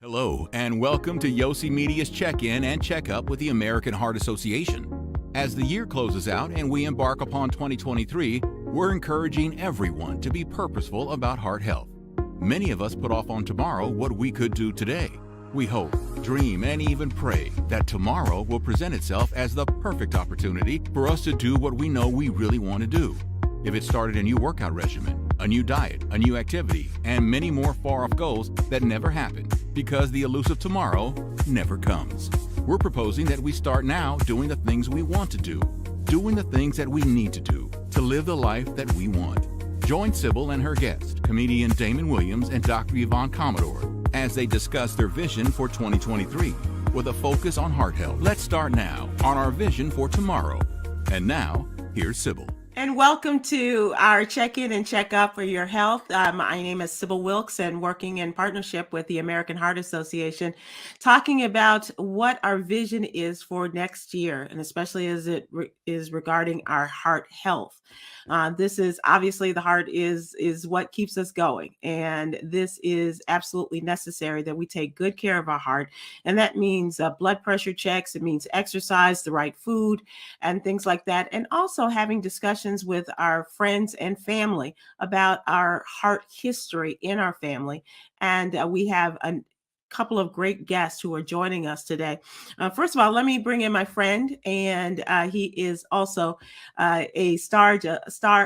Hello, and welcome to Yossi Media's check-in and check-up with the American Heart Association. As the year closes out and we embark upon 2023, we're encouraging everyone to be purposeful about heart health. Many of us put off on tomorrow what we could do today. We hope, dream, and even pray that tomorrow will present itself as the perfect opportunity for us to do what we know we really want to do. If it started a new workout regimen, a new diet, a new activity, and many more far-off goals that never happen because the elusive tomorrow never comes. We're proposing that we start now doing the things we want to do, doing the things that we need to do to live the life that we want. Join Sybil and her guest, comedian Damon Williams and Dr. Yvonne Commodore, as they discuss their vision for 2023 with a focus on heart health. Let's start now on our vision for tomorrow. And now, here's Sybil. And welcome to our check-in and check-up for your health. My name is Sybil Wilkes, and working in partnership with the American Heart Association, talking about what our vision is for next year, and especially as it is regarding our heart health. This is obviously the heart is what keeps us going, and this is absolutely necessary that we take good care of our heart, and that means blood pressure checks. It means exercise, the right food, and things like that, and also having discussions with our friends and family about our heart history in our family. And we have a couple of great guests who are joining us today. First of all, let me bring in my friend, and he is also a star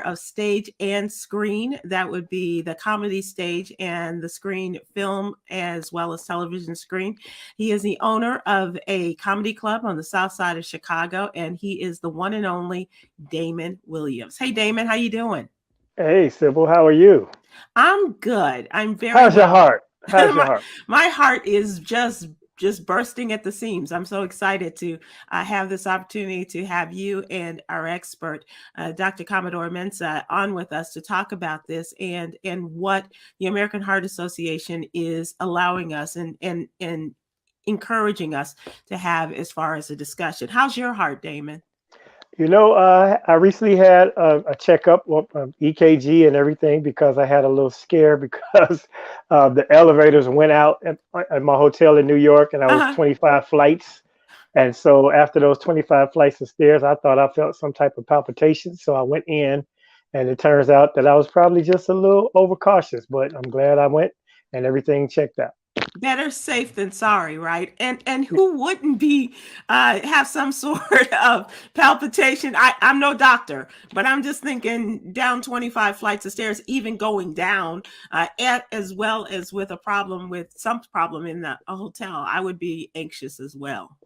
of stage and screen. That would be the comedy stage and the screen film, as well as television screen. He is the owner of a comedy club on the south side of Chicago, and he is the one and only Damon Williams. Hey, Damon, how you doing? Hey, Sybil, how are you? I'm good. I'm very How's your well. heart? How's your heart? My heart is just bursting at the seams. I'm so excited to have this opportunity to have you and our expert, Dr. Commodore-Mensah, on with us to talk about this and what the American Heart Association is allowing us and encouraging us to have as far as a discussion. How's your heart, Damon? You know, I recently had a checkup, EKG and everything, because I had a little scare because the elevators went out at my hotel in New York, and I was 25 flights. And so after those 25 flights of stairs, I thought I felt some type of palpitation. So I went in, and it turns out that I was probably just a little overcautious, but I'm glad I went and everything checked out. Better safe than sorry, right? And who wouldn't be have some sort of palpitation? I'm no doctor, but I'm just thinking down 25 flights of stairs, even going down, as well as with some problem in a hotel, I would be anxious as well.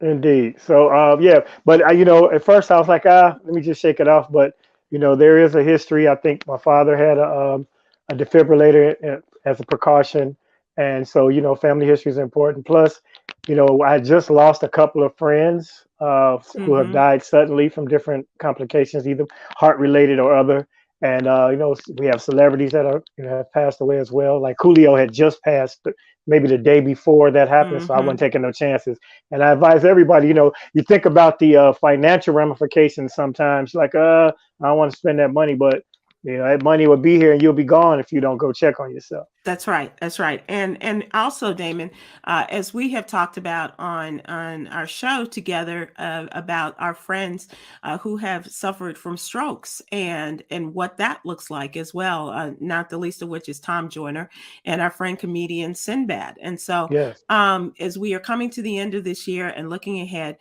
Indeed. So yeah, but at first I was like, let me just shake it off. But there is a history. I think my father had a defibrillator as a precaution. And so, family history is important. Plus, I just lost a couple of friends who have died suddenly from different complications, either heart related or other. And, we have celebrities that are, have passed away as well. Like Coolio had just passed maybe the day before that happened. So I wasn't taking no chances. And I advise everybody, you think about the financial ramifications sometimes, like, I don't want to spend that money, but that money will be here and you'll be gone if you don't go check on yourself. That's right. That's right. And also, Damon, as we have talked about on our show together about our friends who have suffered from strokes and what that looks like as well, not the least of which is Tom Joyner and our friend comedian Sinbad. And so yes. As we are coming to the end of this year and looking ahead,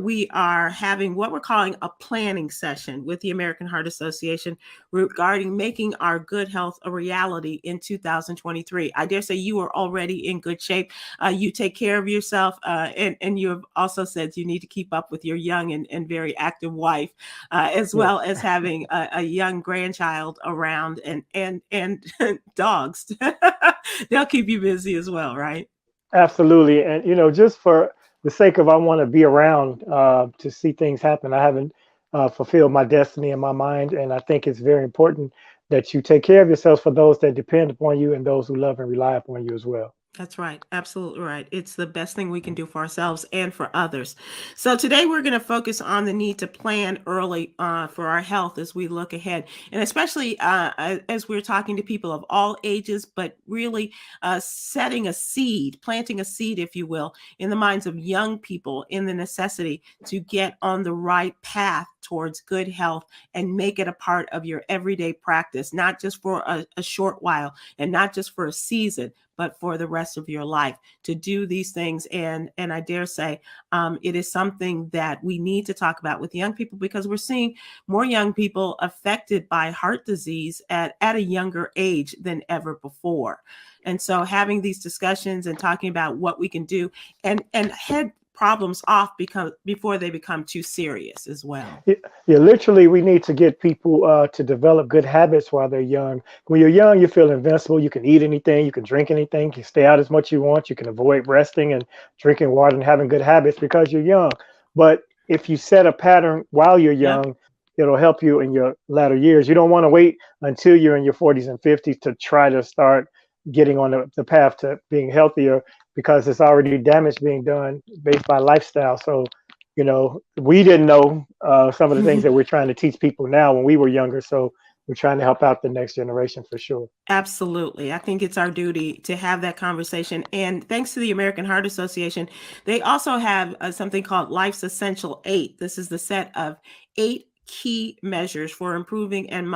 we are having what we're calling a planning session with the American Heart Association regarding making our good health a reality in 2023. I dare say you are already in good shape. You take care of yourself, and you have also said you need to keep up with your young and very active wife, as well as having a young grandchild around and dogs. They'll keep you busy as well, right? Absolutely. And, just for the sake of I want to be around to see things happen, I haven't fulfilled my destiny in my mind. And I think it's very important that you take care of yourselves for those that depend upon you and those who love and rely upon you as well. That's right. Absolutely right. It's the best thing we can do for ourselves and for others. So today we're going to focus on the need to plan early for our health as we look ahead, and especially as we're talking to people of all ages, but really setting a seed, planting a seed, if you will, in the minds of young people in the necessity to get on the right path towards good health and make it a part of your everyday practice, not just for a short while and not just for a season, but for the rest of your life to do these things. And I dare say it is something that we need to talk about with young people, because we're seeing more young people affected by heart disease at a younger age than ever before. And so having these discussions and talking about what we can do and head problems off before they become too serious as well. Yeah, literally, we need to get people to develop good habits while they're young. When you're young, you feel invincible. You can eat anything, you can drink anything, you can stay out as much as you want. You can avoid resting and drinking water and having good habits because you're young. But if you set a pattern while you're Yeah. young, it'll help you in your latter years. You don't want to wait until you're in your 40s and 50s to try to start getting on the path to being healthier, because it's already damage being done based by lifestyle. So, we didn't know some of the things that we're trying to teach people now when we were younger. So we're trying to help out the next generation for sure. Absolutely. I think it's our duty to have that conversation. And thanks to the American Heart Association, they also have something called Life's Essential 8. This is the set of 8 key measures for improving and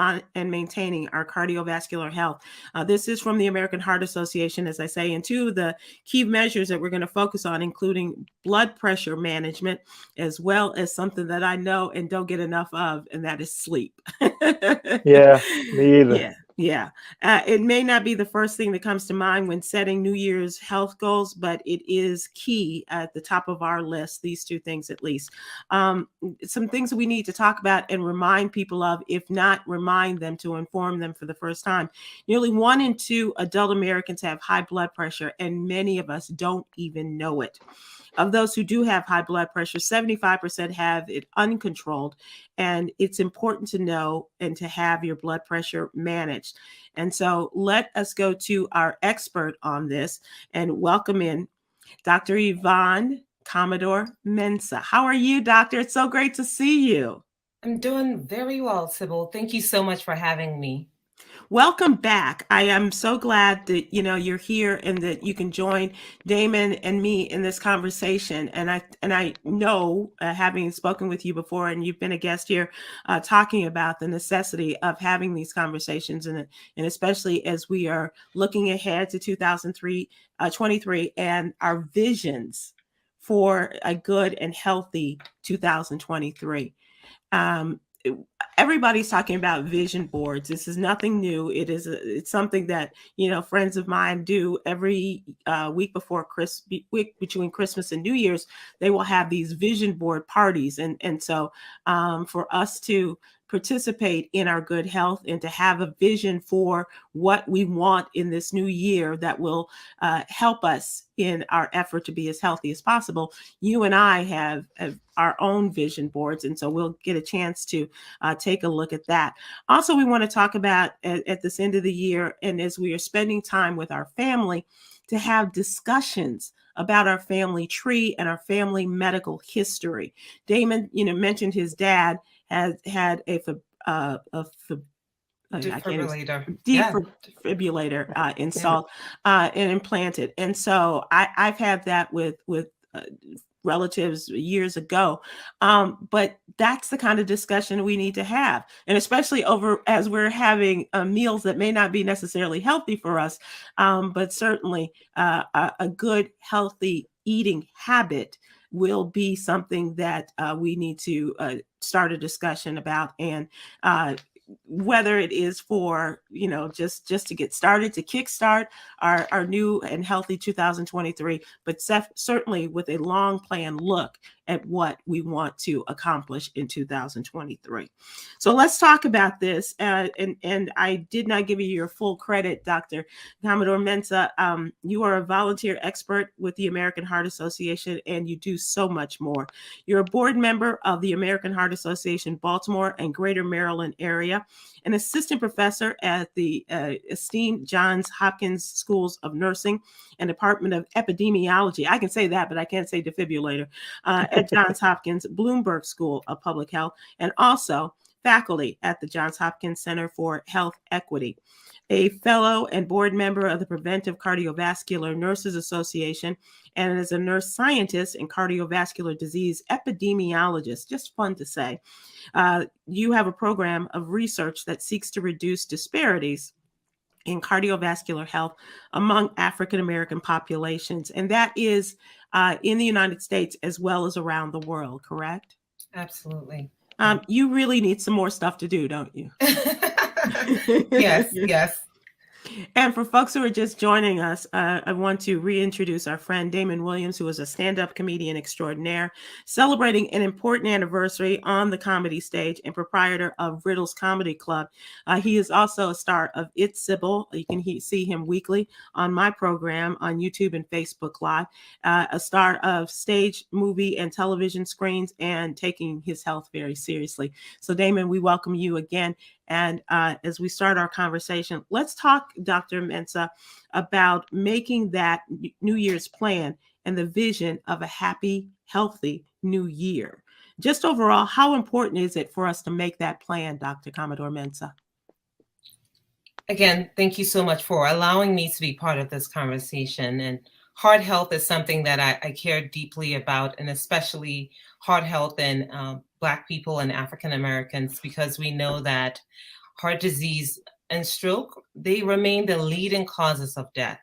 maintaining our cardiovascular health. This is from the American Heart Association, as I say, and two of the key measures that we're going to focus on, including blood pressure management, as well as something that I know and don't get enough of, and that is sleep. Yeah, me either. Yeah. Yeah. It may not be the first thing that comes to mind when setting New Year's health goals, but it is key at the top of our list, these two things at least. Some things we need to talk about and remind people of, if not remind them, to inform them for the first time. Nearly 1 in 2 adult Americans have high blood pressure, and many of us don't even know it. Of those who do have high blood pressure, 75% have it uncontrolled. And it's important to know and to have your blood pressure managed. And so let us go to our expert on this and welcome in Dr. Yvonne Commodore-Mensah. How are you, doctor? It's so great to see you. I'm doing very well, Sybil. Thank you so much for having me. Welcome back. I am so glad that you're here and that you can join Damon and me in this conversation. And I know, having spoken with you before, and you've been a guest here, talking about the necessity of having these conversations, and especially as we are looking ahead to 2023 and our visions for a good and healthy 2023. Everybody's talking about vision boards. This is nothing new. It's something that friends of mine do every week between Christmas and New Year's. They will have these vision board parties, and so for us to participate in our good health and to have a vision for what we want in this new year that will help us in our effort to be as healthy as possible. You and I have our own vision boards, and so we'll get a chance to take a look at that. Also, we want to talk about at this end of the year, and as we are spending time with our family, to have discussions about our family tree and our family medical history. Damon, mentioned his dad has had a defibrillator installed and implanted, and so I've had that with relatives years ago, but that's the kind of discussion we need to have, and especially over as we're having meals that may not be necessarily healthy for us, but certainly a good healthy eating habit will be something that we need to start a discussion about, and whether it is for just to get started, to kickstart our new and healthy 2023, but certainly with a long plan look at what we want to accomplish in 2023. So let's talk about this. And I did not give you your full credit, Dr. Commodore-Mensah. You are a volunteer expert with the American Heart Association, and you do so much more. You're a board member of the American Heart Association Baltimore and Greater Maryland area. America, an assistant professor at the esteemed Johns Hopkins Schools of Nursing and Department of Epidemiology. I can say that, but I can't say defibrillator at Johns Hopkins Bloomberg School of Public Health, and also faculty at the Johns Hopkins Center for Health Equity, a fellow and board member of the Preventive Cardiovascular Nurses Association, and as a nurse scientist and cardiovascular disease epidemiologist. Just fun to say. You have a program of research that seeks to reduce disparities in cardiovascular health among African American populations, and that is in the United States as well as around the world, correct? Absolutely. You really need some more stuff to do, don't you? Yes, yes. And for folks who are just joining us, I want to reintroduce our friend Damon Williams, who is a stand-up comedian extraordinaire, celebrating an important anniversary on the comedy stage and proprietor of Riddles Comedy Club. He is also a star of It's Sybil. You can see him weekly on my program on YouTube and Facebook Live, a star of stage, movie, and television screens, and taking his health very seriously. So Damon, we welcome you again. And as we start our conversation, let's talk, Dr. Mensah, about making that New Year's plan and the vision of a happy, healthy new year. Just overall, how important is it for us to make that plan, Dr. Commodore-Mensah? Again, thank you so much for allowing me to be part of this conversation. And heart health is something that I care deeply about, and especially heart health in Black people and African Americans, because we know that heart disease and stroke, they remain the leading causes of death.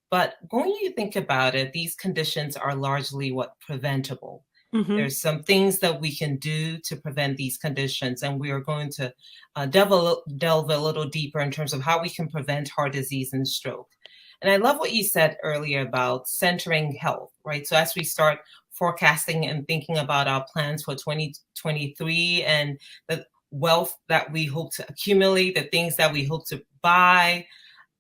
But when you think about it, these conditions are largely preventable. Mm-hmm. There's some things that we can do to prevent these conditions, and we are going to delve a little deeper in terms of how we can prevent heart disease and stroke. And I love what you said earlier about centering health, right? So as we start forecasting and thinking about our plans for 2023 and the wealth that we hope to accumulate, the things that we hope to buy,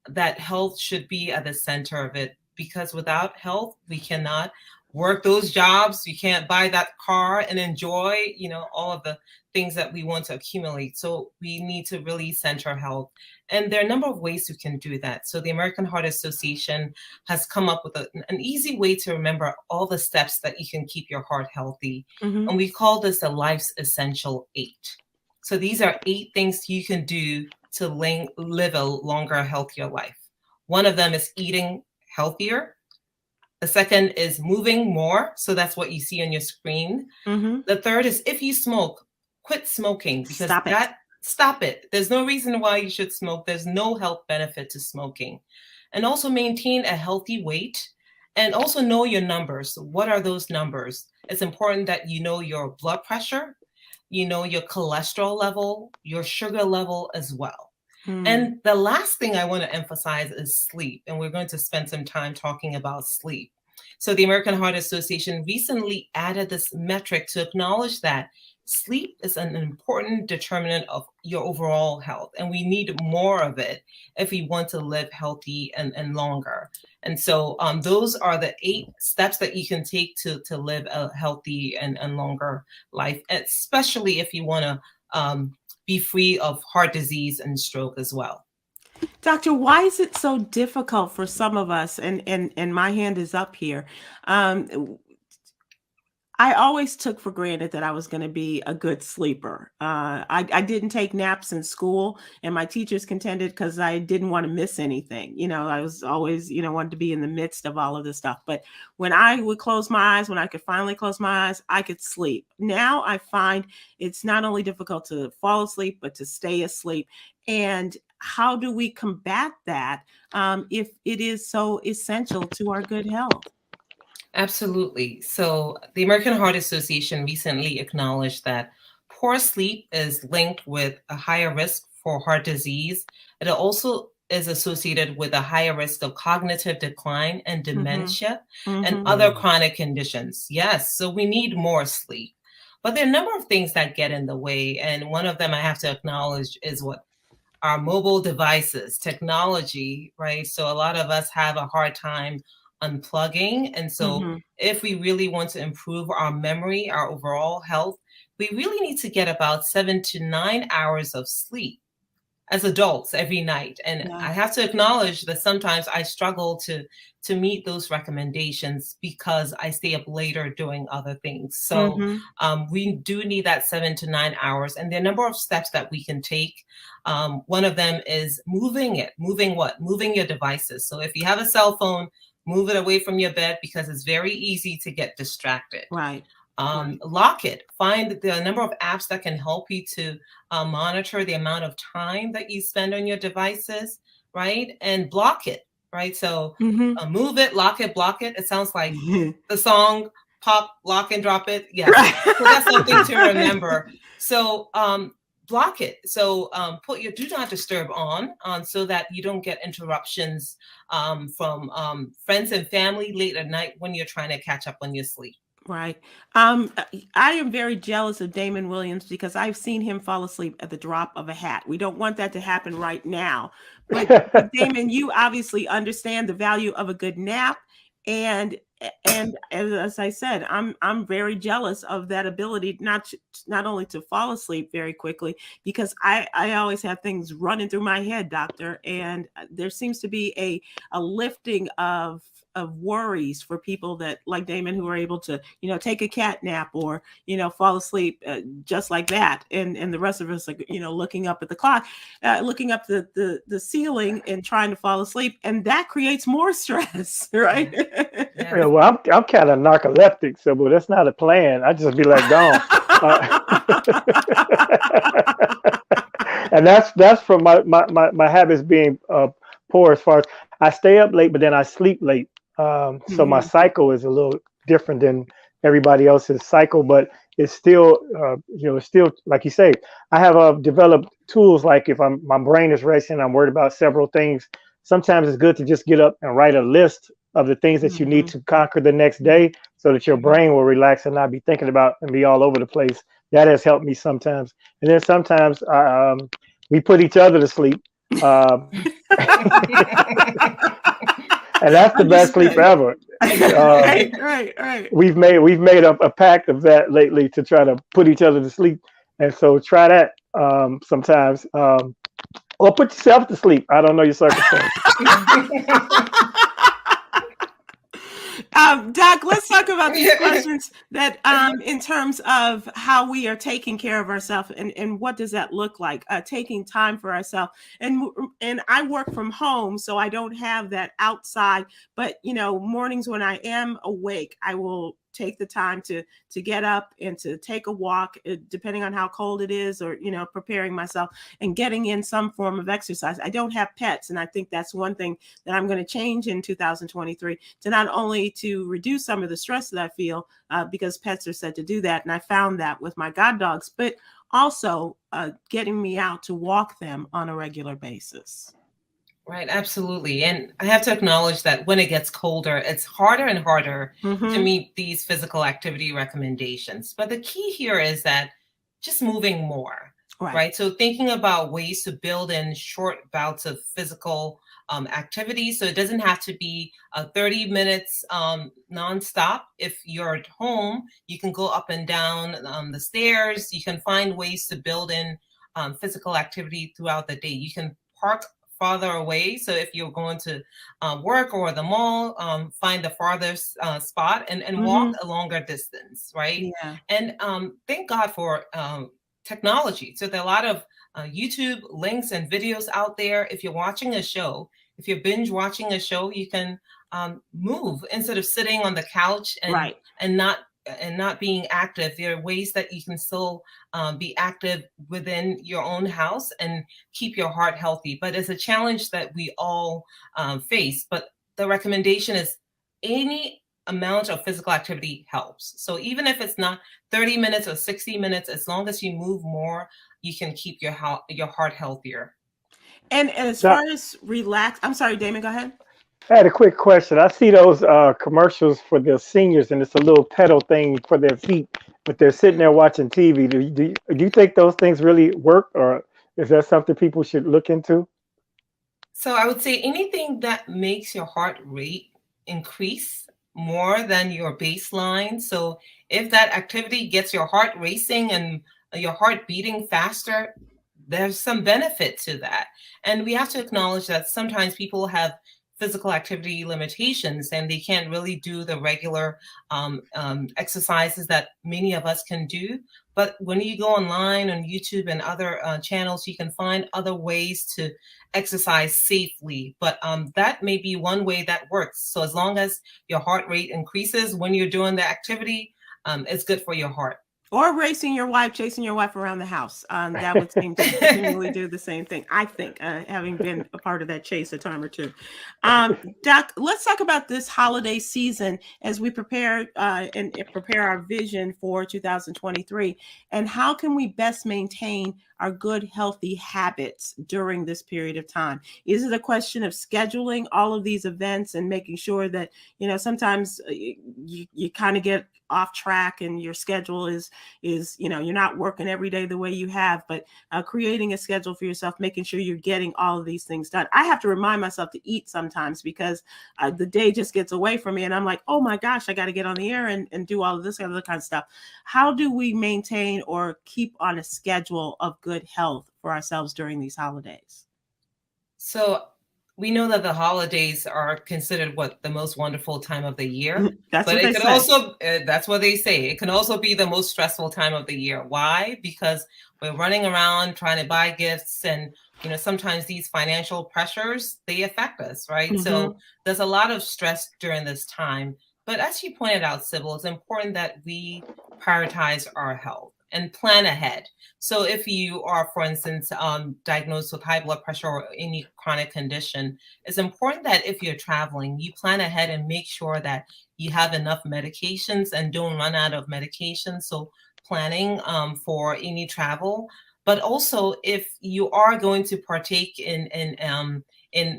that health should be at the center of it, because without health, we cannot work those jobs. You can't buy that car and enjoy, all of the things that we want to accumulate. So we need to really center health. And there are a number of ways we can do that. So the American Heart Association has come up with an easy way to remember all the steps that you can keep your heart healthy. Mm-hmm. And we call this the Life's Essential 8. So these are 8 things you can do to live a longer, healthier life. One of them is eating healthier. The second is moving more. So that's what you see on your screen. Mm-hmm. The third is, if you smoke, quit smoking, because stop it. There's no reason why you should smoke. There's no health benefit to smoking. And also maintain a healthy weight, and also know your numbers. What are those numbers? It's important that you know your blood pressure, your cholesterol level, your sugar level as well. And the last thing I want to emphasize is sleep. And we're going to spend some time talking about sleep. So the American Heart Association recently added this metric to acknowledge that sleep is an important determinant of your overall health, and we need more of it if we want to live healthy and longer. And so those are the 8 steps that you can take to live a healthy and longer life, especially if you want to be free of heart disease and stroke as well. Doctor, why is it so difficult for some of us, and my hand is up here, I always took for granted that I was going to be a good sleeper. I didn't take naps in school, and my teachers contended because I didn't want to miss anything. I was always, wanted to be in the midst of all of this stuff. But when I would close my eyes, when I could finally close my eyes, I could sleep. Now I find it's not only difficult to fall asleep, but to stay asleep. And how do we combat that if it is so essential to our good health? Absolutely. So the American Heart Association recently acknowledged that poor sleep is linked with a higher risk for heart disease. It also is associated with a higher risk of cognitive decline and dementia and other chronic conditions. Yes, so we need more sleep. But there are a number of things that get in the way. And one of them I have to acknowledge is our mobile devices, technology, right? So a lot of us have a hard time unplugging. And so if we really want to improve our memory, our overall health, we really need to get about 7 to 9 hours of sleep as adults every night. And I have to acknowledge that sometimes I struggle to meet those recommendations because I stay up later doing other things. So we do need that 7 to 9 hours. And there are a number of steps that we can take. One of them is moving it. Moving what? Moving your devices. So if you have a cell phone, move it away from your bed because it's very easy to get distracted. Right. Lock it. Find the number of apps that can help you to monitor the amount of time that you spend on your devices, right? And block it, right? So move it, lock it, block it. It sounds like the song Pop, Lock and Drop It. Yes. Right. So that's something to remember. So block it. So put your do not disturb on so that you don't get interruptions from friends and family late at night when you're trying to catch up on your sleep. Right. I am very jealous of Damon Williams because I've seen him fall asleep at the drop of a hat. We don't want that to happen right now. But Damon, you obviously understand the value of a good nap. And as I said, I'm very jealous of that ability not only to fall asleep very quickly, because I always have things running through my head, doctor, and there seems to be a lifting of worries for people that like Damon who are able to take a cat nap or fall asleep just like that, and the rest of us are looking up at the clock, looking up the ceiling and trying to fall asleep, and that creates more stress, right? Yeah, well, I'm kind of narcoleptic, so but that's not a plan. I just be like gone, and that's from my habits being poor as far as I stay up late, but then I sleep late. So my cycle is a little different than everybody else's cycle, but it's still, it's still like you say. I have developed tools like if my brain is racing, I'm worried about several things. Sometimes it's good to just get up and write a list of the things that you need to conquer the next day, so that your brain will relax and not be thinking about and be all over the place. That has helped me sometimes, and then sometimes we put each other to sleep. And that's the best sleep ever. Right. We've made a pact of that lately to try to put each other to sleep, and so try that sometimes, or put yourself to sleep. I don't know your circumstances. Doc, let's talk about these questions that in terms of how we are taking care of ourselves and what does that look like, taking time for ourselves. And I work from home, so I don't have that outside, but mornings when I am awake, I will take the time to get up and to take a walk, depending on how cold it is, or preparing myself and getting in some form of exercise. I don't have pets, and I think that's one thing that I'm going to change in 2023, to not only to reduce some of the stress that I feel, because pets are said to do that, and I found that with my god dogs, but also getting me out to walk them on a regular basis. Right, absolutely. And I have to acknowledge that when it gets colder, it's harder and harder to meet these physical activity recommendations. But the key here is that just moving more, right? So thinking about ways to build in short bouts of physical activity. So it doesn't have to be 30 minutes nonstop. If you're at home, you can go up and down the stairs. You can find ways to build in physical activity throughout the day. You can park farther away. So if you're going to work or the mall, find the farthest spot and walk a longer distance, right? Yeah. And thank God for technology. So there are a lot of YouTube links and videos out there. If you're watching a show, if you're binge watching a show, you can move instead of sitting on the couch and not being active. There are ways that you can still be active within your own house and keep your heart healthy. But it's a challenge that we all face. But the recommendation is any amount of physical activity helps. So even if it's not 30 minutes or 60 minutes, as long as you move more, you can keep your heart healthier. And as far as relax, I'm sorry, Damon, go ahead. I had a quick question. I see those commercials for the seniors, and it's a little pedal thing for their feet, but they're sitting there watching TV. Do you think those things really work, or is that something people should look into? So I would say anything that makes your heart rate increase more than your baseline. So if that activity gets your heart racing and your heart beating faster, there's some benefit to that. And we have to acknowledge that sometimes people have physical activity limitations and they can't really do the regular exercises that many of us can do. But when you go online on YouTube and other channels, you can find other ways to exercise safely. But that may be one way that works. So as long as your heart rate increases when you're doing the activity, it's good for your heart. Or chasing your wife around the house. That would seem to continually do the same thing, I think, having been a part of that chase a time or two. Doc, let's talk about this holiday season as we prepare and prepare our vision for 2023. And how can we best maintain our good, healthy habits during this period of time? Is it a question of scheduling all of these events and making sure that, sometimes you kind of get off track and your schedule is you're not working every day the way you have, but creating a schedule for yourself, making sure you're getting all of these things done. I have to remind myself to eat sometimes because the day just gets away from me and I'm like, oh my gosh, I got to get on the air and do all of this other kind of stuff. How do we maintain or keep on a schedule of good health for ourselves during these holidays? So we know that the holidays are considered the most wonderful time of the year. That's but what it they could say. also, that's what they say. It can also be the most stressful time of the year. Why? Because we're running around trying to buy gifts and, sometimes these financial pressures, they affect us, right? Mm-hmm. So there's a lot of stress during this time. But as you pointed out, Sybil, it's important that we prioritize our health and plan ahead. So if you are, for instance, diagnosed with high blood pressure or any chronic condition, it's important that if you're traveling, you plan ahead and make sure that you have enough medications and don't run out of medications. So planning for any travel. But also, if you are going to partake in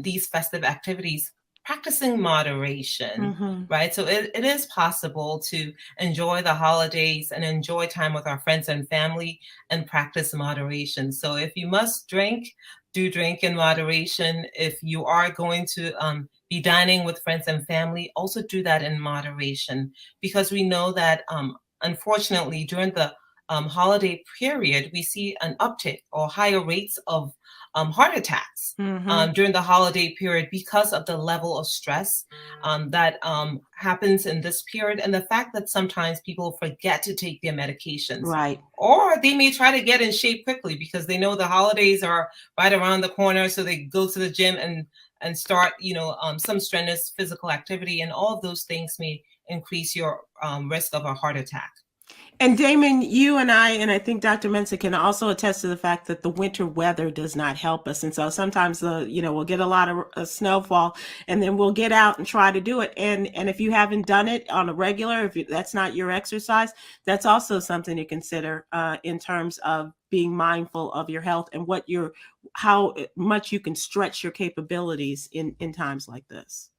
these festive activities, practicing moderation, Mm-hmm. right? So it is possible to enjoy the holidays and enjoy time with our friends and family and practice moderation. So if you must drink, do drink in moderation. If you are going to be dining with friends and family, also do that in moderation, because we know that unfortunately during the holiday period, we see an uptick or higher rates of heart attacks during the holiday period because of the level of stress that happens in this period, and the fact that sometimes people forget to take their medications. Right. Or they may try to get in shape quickly because they know the holidays are right around the corner, so they go to the gym and start, some strenuous physical activity, and all of those things may increase your risk of a heart attack. And Damon, you and I think Dr. Mensah can also attest to the fact that the winter weather does not help us. And so sometimes, we'll get a lot of snowfall and then we'll get out and try to do it. And if you haven't done it on a regular, that's not your exercise, that's also something to consider in terms of being mindful of your health and how much you can stretch your capabilities in times like this.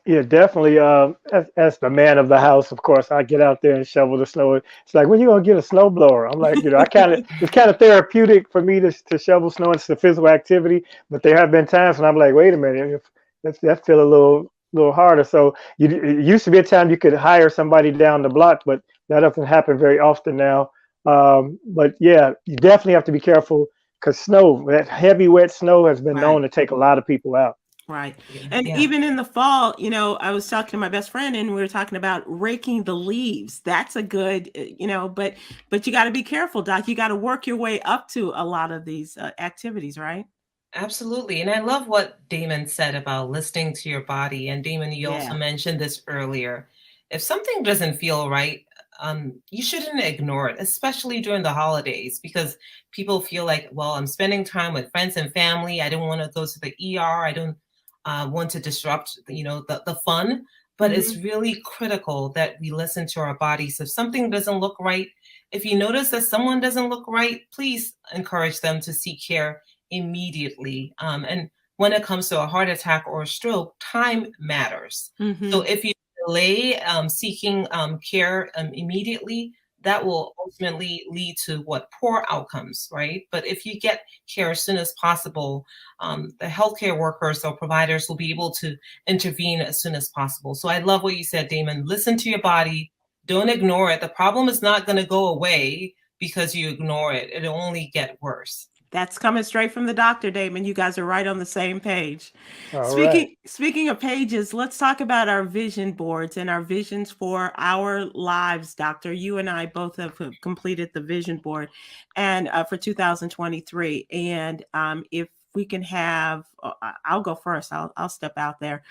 Yeah, definitely. As the man of the house, of course, I get out there and shovel the snow. It's like, when you gonna get a snow blower? I'm like, it's kind of therapeutic for me to shovel snow. It's a physical activity, but there have been times when I'm like, wait a minute, that feel a little harder. So it used to be a time you could hire somebody down the block, but that doesn't happen very often now. But yeah, you definitely have to be careful because that heavy, wet snow has been known to take a lot of people out. Right. And even in the fall, I was talking to my best friend and we were talking about raking the leaves. That's a good, but you got to be careful, Doc. You got to work your way up to a lot of these activities, right? Absolutely. And I love what Damon said about listening to your body. And Damon, you also mentioned this earlier. If something doesn't feel right, you shouldn't ignore it, especially during the holidays, because people feel like, well, I'm spending time with friends and family. I don't want to go to the ER. I don't want to disrupt, the fun, but it's really critical that we listen to our bodies. If something doesn't look right, if you notice that someone doesn't look right, please encourage them to seek care immediately. And when it comes to a heart attack or a stroke, time matters. So if you delay seeking care immediately, that will ultimately lead to poor outcomes, right? But if you get care as soon as possible, the healthcare workers or providers will be able to intervene as soon as possible. So I love what you said, Damon. Listen to your body. Don't ignore it. The problem is not going to go away because you ignore it. It'll only get worse. That's coming straight from the doctor, Damon. You guys are right on the same page. All right. Speaking of pages, let's talk about our vision boards and our visions for our lives, Doctor. You and I both have completed the vision board and for 2023. And if we can have, I'll go first. I'll step out there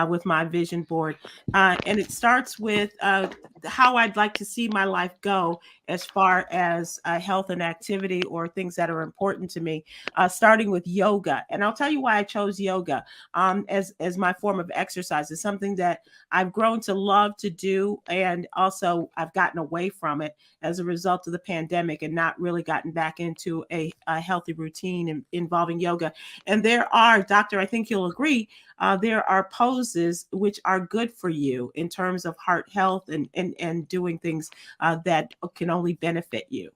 with my vision board. And it starts with how I'd like to see my life go as far as health and activity or things that are important to me, starting with yoga. And I'll tell you why I chose yoga as my form of exercise. It's something that I've grown to love to do. And also I've gotten away from it as a result of the pandemic and not really gotten back into a healthy routine involving yoga. And there are, Doctor, I think you'll agree, there are poses which are good for you in terms of heart health and doing things that can only benefit you.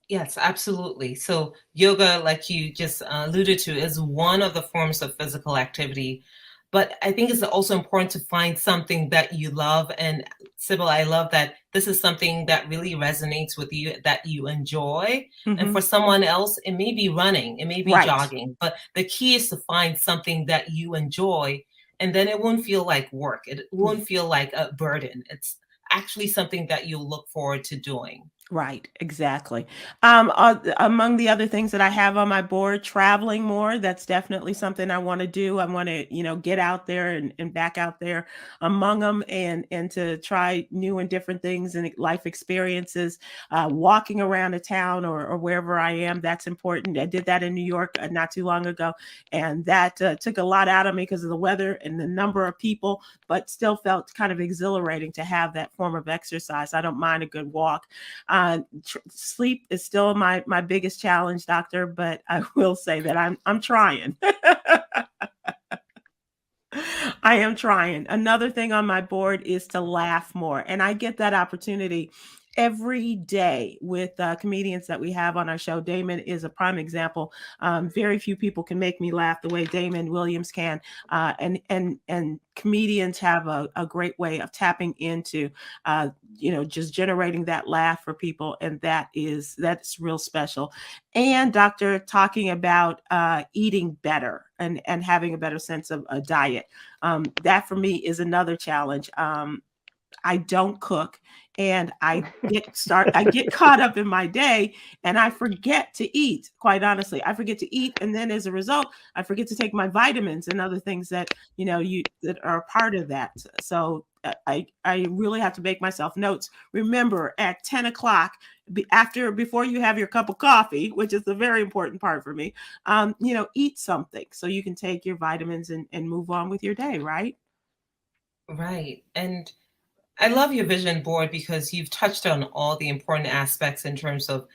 Yes, absolutely. So yoga, like you just alluded to, is one of the forms of physical activity. But I think it's also important to find something that you love. And Sybil, I love that this is something that really resonates with you, that you enjoy. Mm-hmm. And for someone else, it may be running, it may be jogging. But the key is to find something that you enjoy. And then it won't feel like work. It won't feel like a burden. It's actually something that you look forward to doing. Right, exactly. Among the other things that I have on my board, traveling more, that's definitely something I want to do. I want to, get out there and back out there among them and to try new and different things and life experiences, walking around a town or wherever I am. That's important. I did that in New York not too long ago. And that took a lot out of me because of the weather and the number of people, but still felt kind of exhilarating to have that form of exercise. I don't mind a good walk. Sleep is still my biggest challenge, Doctor, but I will say that I'm trying. I am trying. Another thing on my board is to laugh more. And I get that opportunity every day with comedians that we have on our show. Damon is a prime example. Very few people can make me laugh the way Damon Williams can. And comedians have a great way of tapping into, just generating that laugh for people. And that's real special. And Doctor, talking about eating better and having a better sense of a diet. That for me is another challenge. I don't cook and I get caught up in my day and I forget to eat. Quite honestly, I forget to eat. And then as a result, I forget to take my vitamins and other things that, that are a part of that. So I really have to make myself notes. Remember at 10 o'clock, before you have your cup of coffee, which is a very important part for me, eat something so you can take your vitamins and move on with your day. Right. Right. And I love your vision board because you've touched on all the important aspects in terms of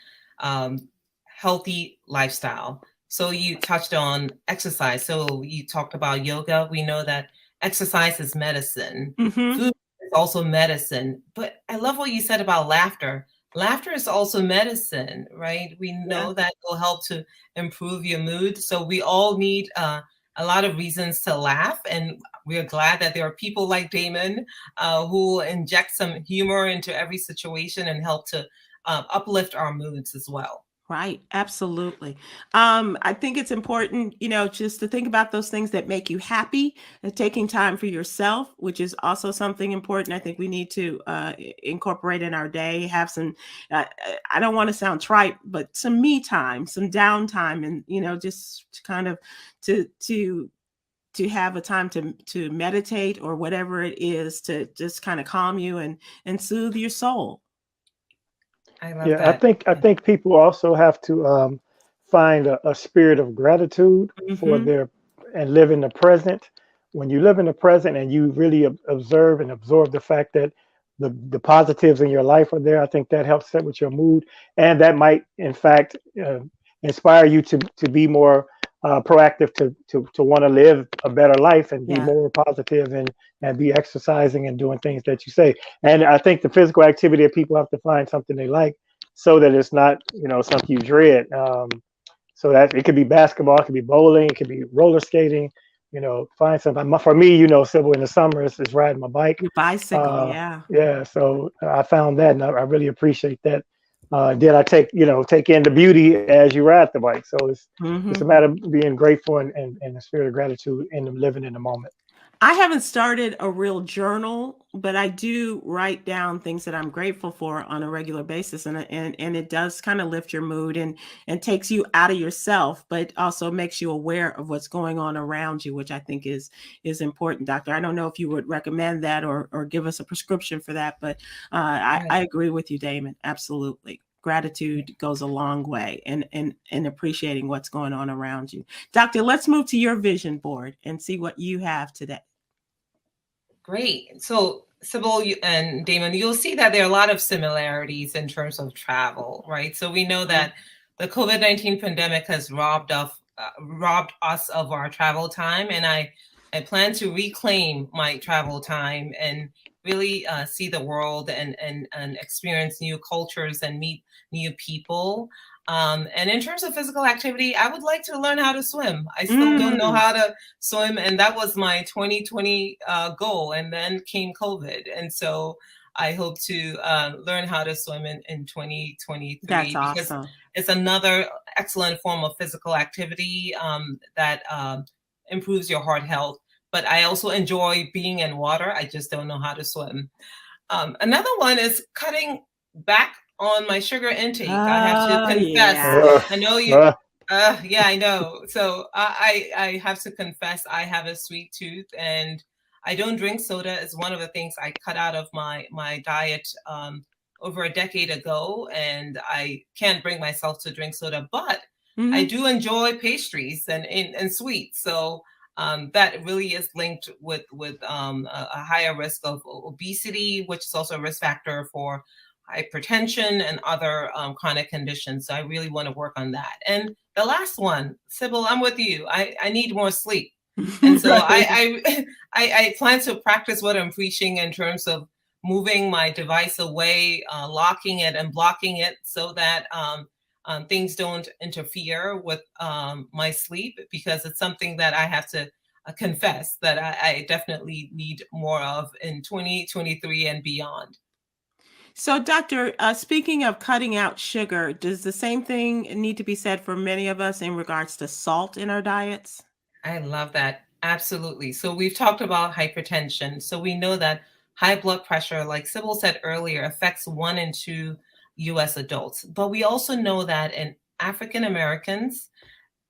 healthy lifestyle. So you touched on exercise. So you talked about yoga. We know that exercise is medicine. Mm-hmm. Food is also medicine. But I love what you said about laughter. Laughter is also medicine, right? We know that will help to improve your mood. So we all need a lot of reasons to laugh. And we're glad that there are people like Damon who inject some humor into every situation and help to uplift our moods as well. Right. Absolutely. I think it's important, just to think about those things that make you happy and taking time for yourself, which is also something important. I think we need to incorporate in our day, have some, I don't want to sound trite, but some me time, some downtime, and, just kind of to have a time to meditate or whatever it is to just kind of calm you and soothe your soul. I love that. I think people also have to find a spirit of gratitude for and live in the present. When you live in the present and you really observe and absorb the fact that the positives in your life are there, I think that helps set with your mood, and that might in fact inspire you to be more proactive to want to live a better life and be Yeah. more positive and be exercising and doing things that you say. And I think the physical activity, people have to find something they like so that it's not, something you dread. So that it could be basketball, it could be bowling, it could be roller skating, find something. For me, Sybil, in the summer, it's riding my bike. Your bicycle, yeah. Yeah, so I found that, and I really appreciate that. Then I take in the beauty as you ride the bike. So it's a matter of being grateful and the spirit of gratitude and living in the moment. I haven't started a real journal, but I do write down things that I'm grateful for on a regular basis, and it does kind of lift your mood and takes you out of yourself, but also makes you aware of what's going on around you, which I think is important, Doctor. I don't know if you would recommend that or give us a prescription for that, but I agree with you, Damon. Absolutely. Gratitude goes a long way in appreciating what's going on around you. Doctor, let's move to your vision board and see what you have today. Great. So Sybil and Damon, you'll see that there are a lot of similarities in terms of travel, right? So we know that the COVID-19 pandemic has robbed us of our travel time, and I plan to reclaim my travel time and really see the world and experience new cultures and meet new people. And in terms of physical activity, I would like to learn how to swim. I still don't know how to swim, and that was my 2020 goal. And then came COVID, and so I hope to learn how to swim in 2023. That's awesome. Because it's another excellent form of physical activity that improves your heart health. But I also enjoy being in water. I just don't know how to swim. Another one is cutting back on my sugar intake. I have to confess. Yeah. I know you. Yeah, I know. So I have to confess I have a sweet tooth, and I don't drink soda. It's one of the things I cut out of my diet over a decade ago, and I can't bring myself to drink soda. But I do enjoy pastries and sweets. So that really is linked with a higher risk of obesity, which is also a risk factor for hypertension and other chronic conditions. So I really want to work on that. And the last one, Sybil, I'm with you. I need more sleep. And so I plan to practice what I'm preaching in terms of moving my device away, locking it and blocking it so that things don't interfere with my sleep, because it's something that I have to confess that I definitely need more of in 2023 and beyond. So, Doctor, speaking of cutting out sugar, does the same thing need to be said for many of us in regards to salt in our diets? I love that. Absolutely. So we've talked about hypertension. So we know that high blood pressure, like Sybil said earlier, affects 1 in 2 US adults. But we also know that in African Americans,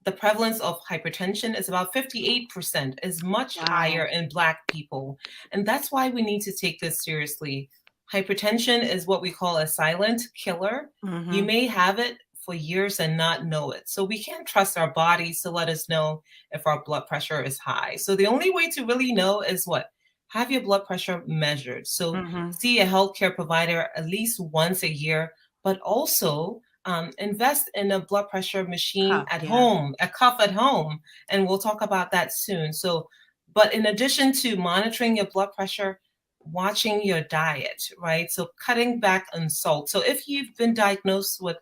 the prevalence of hypertension is about 58%, is much higher in Black people. And that's why we need to take this seriously. Hypertension is what we call a silent killer. You may have it for years and not know it. So we can't trust our bodies to let us know if our blood pressure is high. So the only way to really know is what? Have your blood pressure measured. So see a healthcare provider at least once a year, but also invest in a blood pressure machine at home, a cuff at home. And we'll talk about that soon. So, but in addition to monitoring your blood pressure, watching your diet, right? So cutting back on salt. So if you've been diagnosed with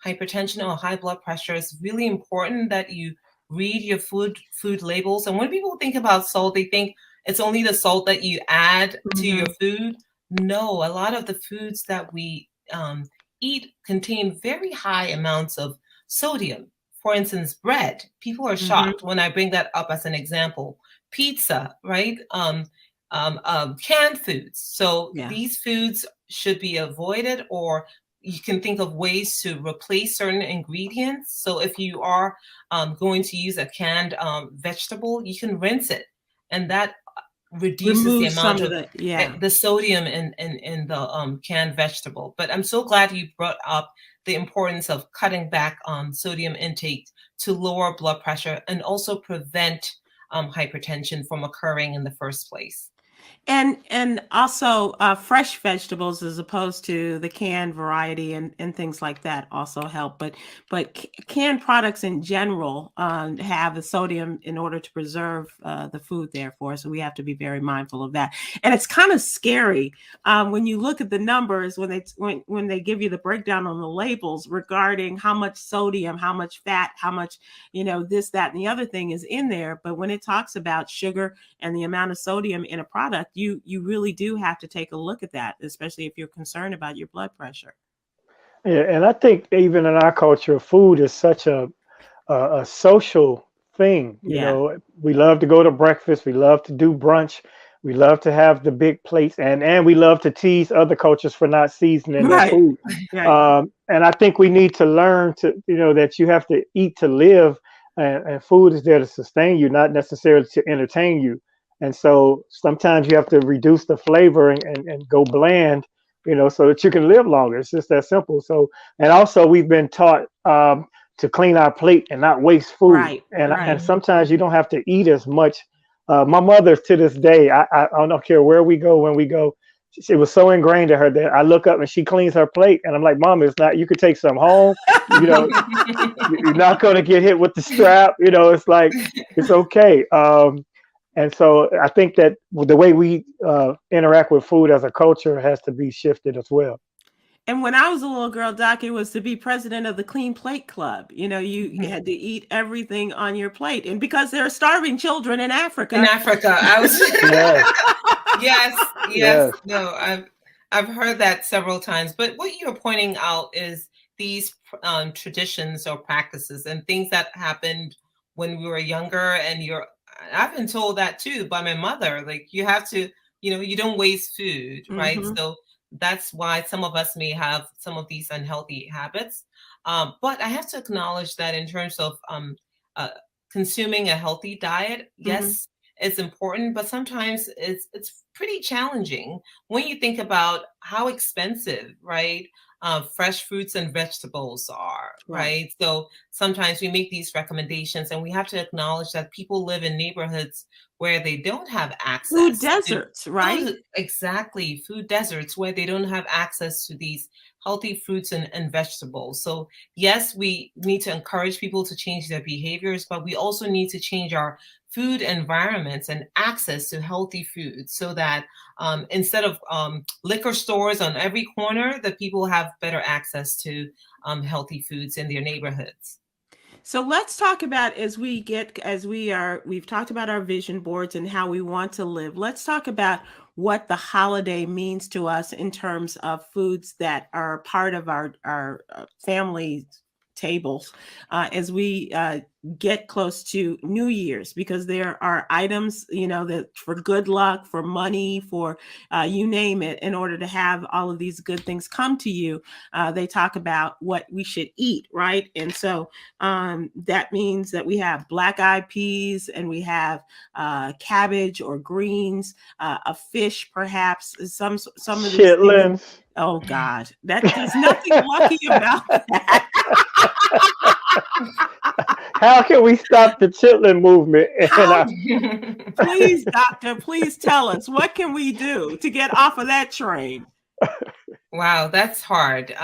hypertension or high blood pressure, it's really important that you read your food labels. And when people think about salt, they think it's only the salt that you add to your food. No, a lot of the foods that we eat contain very high amounts of sodium. For instance, bread. People are shocked when I bring that up as an example. Pizza, right? Canned foods. So these foods should be avoided, or you can think of ways to replace certain ingredients. So if you are going to use a canned vegetable, you can rinse it, and that reduces the amount of the sodium in the canned vegetable. But I'm so glad you brought up the importance of cutting back on sodium intake to lower blood pressure and also prevent hypertension from occurring in the first place. And also fresh vegetables as opposed to the canned variety and things like that also help. But canned products in general have the sodium in order to preserve the food. Therefore, so we have to be very mindful of that. And it's kind of scary when you look at the numbers when they give you the breakdown on the labels regarding how much sodium, how much fat, how much this, that, and the other thing is in there. But when it talks about sugar and the amount of sodium in a product, you really do have to take a look at that, especially if you're concerned about your blood pressure. Yeah, and I think even in our culture, food is such a social thing. Yeah. We love to go to breakfast, we love to do brunch, we love to have the big plates, and we love to tease other cultures for not seasoning their Right. food. Right. And I think we need to learn to, that you have to eat to live, and food is there to sustain you, not necessarily to entertain you. And so sometimes you have to reduce the flavor and go bland, so that you can live longer. It's just that simple. So, and also we've been taught to clean our plate and not waste food. Right. And Right. sometimes you don't have to eat as much. My mother, to this day, I don't care where we go, when we go, it was so ingrained to her that I look up and she cleans her plate, and I'm like, Mom, it's not. You could take some home. You're not going to get hit with the strap. It's like it's okay. And so I think that the way we interact with food as a culture has to be shifted as well. And when I was a little girl, Doc, it was to be president of the Clean Plate Club. You had to eat everything on your plate. And because there are starving children in Africa. In Africa, I was Yes. yes. No, I've heard that several times. But what you're pointing out is these traditions or practices and things that happened when we were younger. And I've been told that too by my mother. Like, you have to, you don't waste food, right? Mhm. So that's why some of us may have some of these unhealthy habits. But I have to acknowledge that in terms of consuming a healthy diet, yes, it's important, but sometimes it's pretty challenging when you think about how expensive, right? Fresh fruits and vegetables are, right? So sometimes we make these recommendations, and we have to acknowledge that people live in neighborhoods where they don't have access Food to deserts, right? exactly, food deserts where they don't have access to these healthy fruits and vegetables. So yes, we need to encourage people to change their behaviors, but we also need to change our food environments and access to healthy food, so that instead of liquor stores on every corner, that people have better access to healthy foods in their neighborhoods. So let's talk about, we've talked about our vision boards and how we want to live. Let's talk about what the holiday means to us in terms of foods that are part of our family tables as we get close to New Year's, because there are items, that for good luck, for money, for you name it, in order to have all of these good things come to you, they talk about what we should eat, right? And so that means that we have black-eyed peas, and we have cabbage or greens, a fish, perhaps, some of these things. Chitlins. Oh God, there's nothing lucky about that. How can we stop the chitlin movement? Please, doctor, please tell us, what can we do to get off of that train? Wow, that's hard.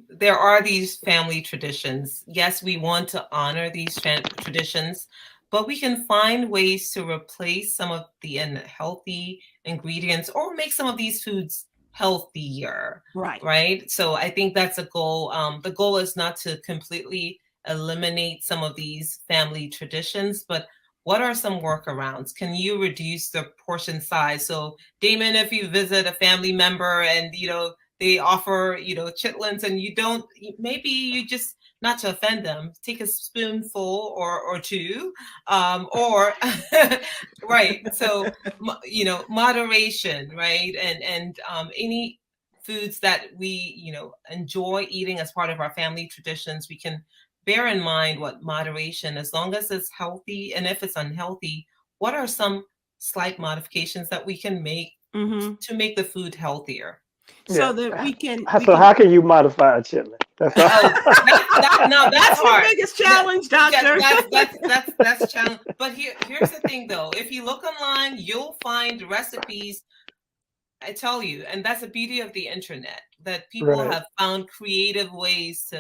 There are these family traditions. Yes, we want to honor these traditions, but we can find ways to replace some of the unhealthy ingredients or make some of these foods healthier. Right. So I think that's a goal. The goal is not to completely eliminate some of these family traditions, but what are some workarounds? Can you reduce the portion size? So Damon, if you visit a family member and they offer chitlins, and maybe you just, not to offend them, take a spoonful or two, or right. So moderation, right, and any foods that we enjoy eating as part of our family traditions, we can bear in mind what moderation, as long as it's healthy. And if it's unhealthy, what are some slight modifications that we can make to make the food healthier? so that we can. So how can you modify a chitlin? That's all. No, that's hard. The biggest challenge, doctor. That's challenge. But here's the thing, though. If you look online, you'll find recipes. I tell you, and that's the beauty of the internet, that people have found creative ways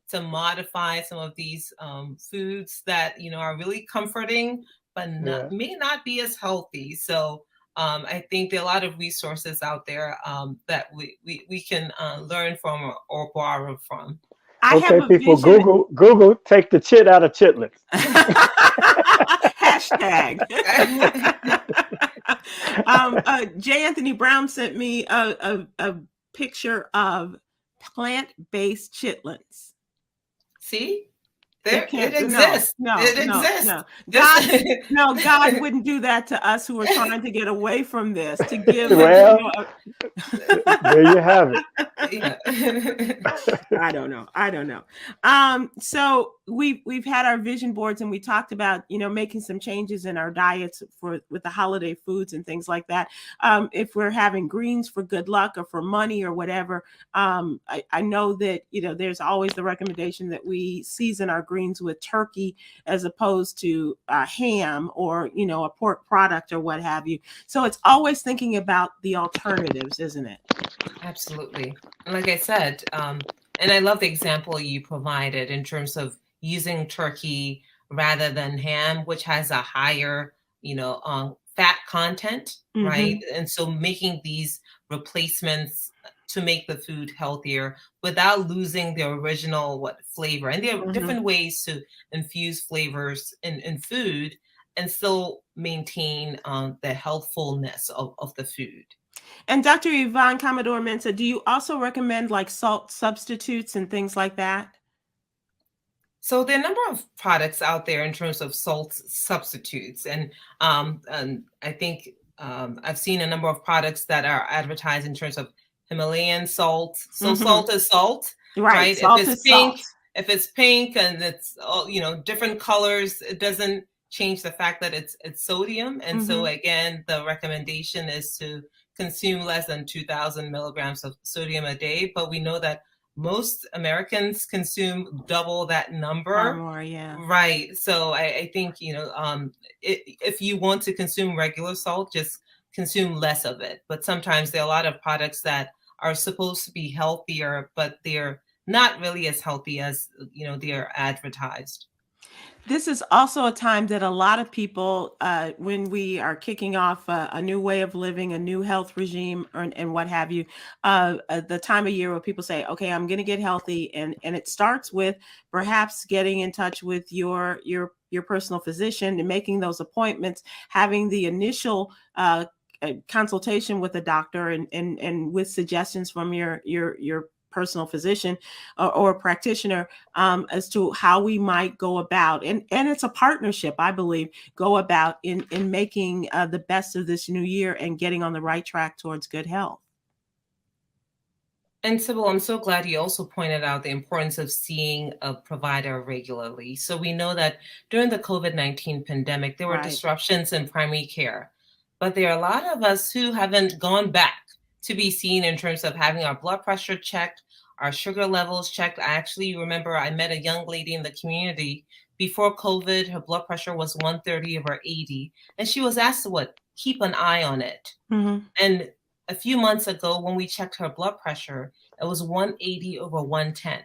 to modify some of these foods that are really comforting, but may not be as healthy. So I think there are a lot of resources out there that we can learn from or borrow from. Okay, people, Google take the chit out of chitlins. Hashtag. J. Anthony Brown sent me a picture of plant-based chitlins. See? It exists. No, it exists. No. God wouldn't do that to us who are trying to get away from this. To give. Well, there you have it. I don't know. So we've had our vision boards, and we talked about making some changes in our diets with the holiday foods and things like that. If we're having greens for good luck or for money or whatever, I know that there's always the recommendation that we season our greens with turkey as opposed to ham or a pork product or what have you. So it's always thinking about the alternatives, isn't it? Absolutely. Like I said, and I love the example you provided in terms of using turkey rather than ham, which has a higher, fat content, right? And so making these replacements to make the food healthier without losing the original flavor. And there are different ways to infuse flavors in food and still maintain the healthfulness of the food. And Dr. Yvonne Commodore-Mensah, do you also recommend like salt substitutes and things like that? So there are a number of products out there in terms of salt substitutes. And I think I've seen a number of products that are advertised in terms of Himalayan salt. So salt is salt, right? Salt if it's is pink, salt. If it's pink and it's different colors, it doesn't change the fact that it's sodium. And so again, the recommendation is to consume less than 2,000 milligrams of sodium a day. But we know that most Americans consume double that number. Or more, yeah. Right. So I think, if you want to consume regular salt, just consume less of it. But sometimes there are a lot of products that are supposed to be healthier, but they're not really as healthy as, they're advertised. This is also a time that a lot of people, when we are kicking off a new way of living, a new health regime, and what have you, the time of year where people say, okay, I'm going to get healthy. And it starts with perhaps getting in touch with your personal physician and making those appointments, having the initial consultation with a doctor and with suggestions from your personal physician or practitioner as to how we might go about, and it's a partnership, I believe, go about in making the best of this new year and getting on the right track towards good health. And Sybil, I'm so glad you also pointed out the importance of seeing a provider regularly. So we know that during the COVID-19 pandemic, there were disruptions in primary care, but there are a lot of us who haven't gone back to be seen in terms of having our blood pressure checked, our sugar levels checked. I actually remember I met a young lady in the community before COVID. Her blood pressure was 130/80. And she was asked to keep an eye on it. And a few months ago, when we checked her blood pressure, it was 180/110.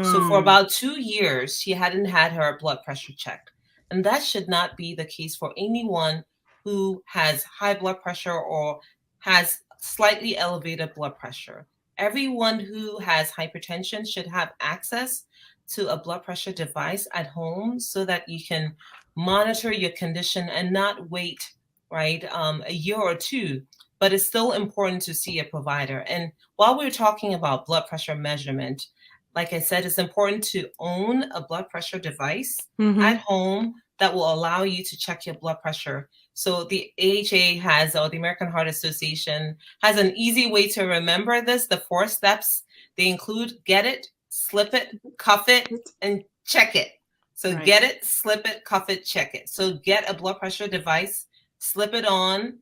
So for about 2 years, she hadn't had her blood pressure checked. And that should not be the case for anyone who has high blood pressure or has slightly elevated blood pressure. Everyone who has hypertension should have access to a blood pressure device at home so that you can monitor your condition and not wait, a year or two. But it's still important to see a provider. And while we're talking about blood pressure measurement, like I said, it's important to own a blood pressure device at home that will allow you to check your blood pressure. So the AHA or the American Heart Association has an easy way to remember this. The 4 steps, they include get it, slip it, cuff it, and check it. So get it, slip it, cuff it, check it. So get a blood pressure device, slip it on,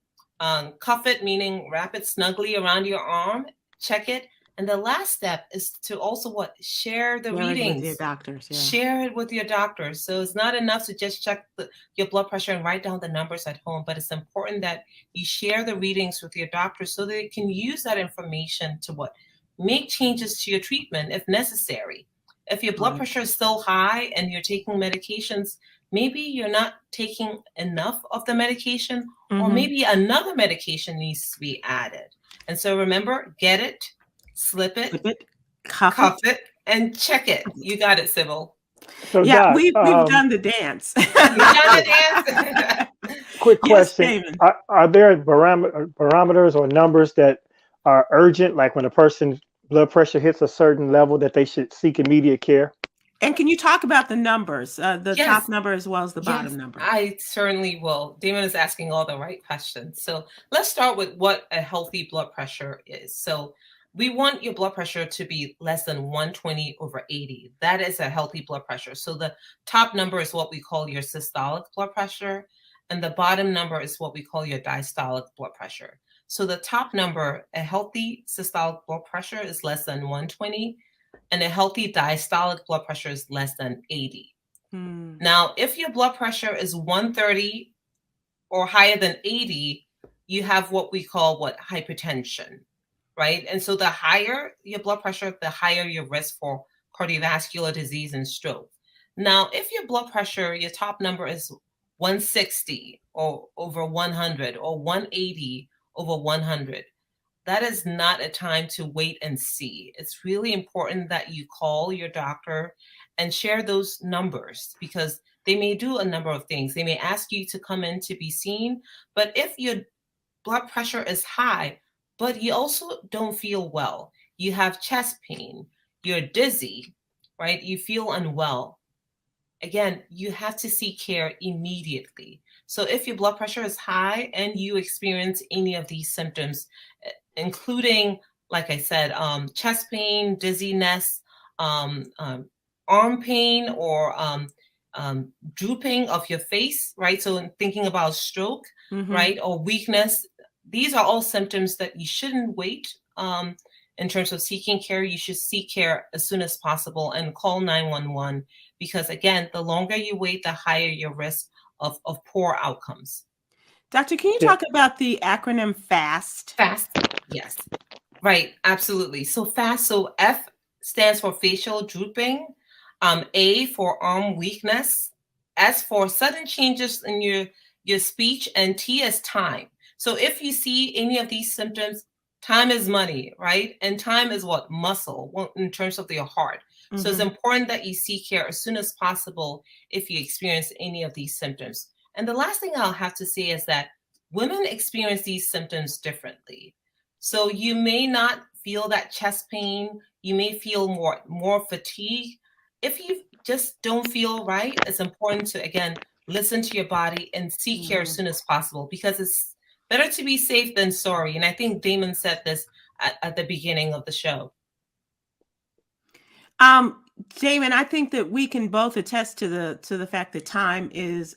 cuff it, meaning wrap it snugly around your arm, check it. And the last step is to also share the Share it readings. with your doctors. Yeah. Share it with your doctors. So it's not enough to just check your blood pressure and write down the numbers at home, but it's important that you share the readings with your doctors so they can use that information to make changes to your treatment if necessary. If your blood pressure is still high and you're taking medications, maybe you're not taking enough of the medication, or maybe another medication needs to be added. And so remember, get it, slip it, cuff it, and check it. You got it, Sybil. So yeah, Doc, we've done the dance. You've done the dance. Quick Yes, question. Damon. Are there barometers or numbers that are urgent, like when a person's blood pressure hits a certain level that they should seek immediate care? And can you talk about the numbers, the Yes. top number as well as the bottom number? I certainly will. Damon is asking all the right questions. So let's start with what a healthy blood pressure is. So we want your blood pressure to be less than 120/80. That is a healthy blood pressure. So the top number is what we call your systolic blood pressure, and the bottom number is what we call your diastolic blood pressure. So the top number, a healthy systolic blood pressure, is less than 120, and a healthy diastolic blood pressure is less than 80. Now, if your blood pressure is 130 or higher than 80, you have what we call hypertension, right? And so the higher your blood pressure, the higher your risk for cardiovascular disease and stroke. Now, if your blood pressure, your top number is 160 or over 100 or 180 over 100, that is not a time to wait and see. It's really important that you call your doctor and share those numbers, because they may do a number of things. They may ask you to come in to be seen, but if your blood pressure is high, but you also don't feel well, you have chest pain, you're dizzy, right? You feel unwell. Again, you have to seek care immediately. So if your blood pressure is high and you experience any of these symptoms, including, like I said, chest pain, dizziness, arm pain, or drooping of your face, right? So thinking about stroke, right? Or weakness, these are all symptoms that you shouldn't wait in terms of seeking care. You should seek care as soon as possible and call 911, because again, the longer you wait, the higher your risk of poor outcomes. Doctor, can you talk about the acronym FAST? FAST, yes. Right, absolutely. So FAST, so F stands for facial drooping, A for arm weakness, S for sudden changes in your speech, and T is time. So if you see any of these symptoms, time is money, right? And time is muscle in terms of your heart. So it's important that you seek care as soon as possible if you experience any of these symptoms. And the last thing I'll have to say is that women experience these symptoms differently. So you may not feel that chest pain. You may feel more fatigue. If you just don't feel right, it's important to, again, listen to your body and seek care as soon as possible, because it's better to be safe than sorry. And I think Damon said this at the beginning of the show. Damon, I think that we can both attest to the fact that time is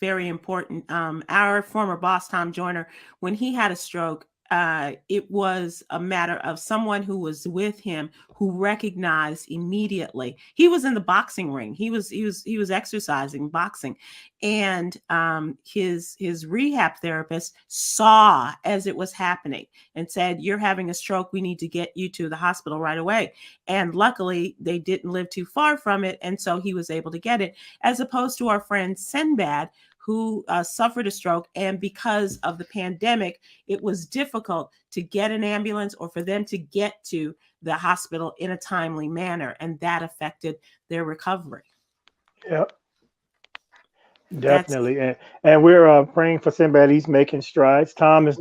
very important. Our former boss, Tom Joyner, when he had a stroke, it was a matter of someone who was with him who recognized immediately. He was in the boxing ring. He was exercising boxing, and his rehab therapist saw as it was happening and said, "You're having a stroke. We need to get you to the hospital right away." And luckily, they didn't live too far from it, and so he was able to get it. As opposed to our friend Sinbad, who suffered a stroke, and because of the pandemic, it was difficult to get an ambulance or for them to get to the hospital in a timely manner, and that affected their recovery. Yep, definitely. And we're praying for Sinbad. He's making strides. Tom is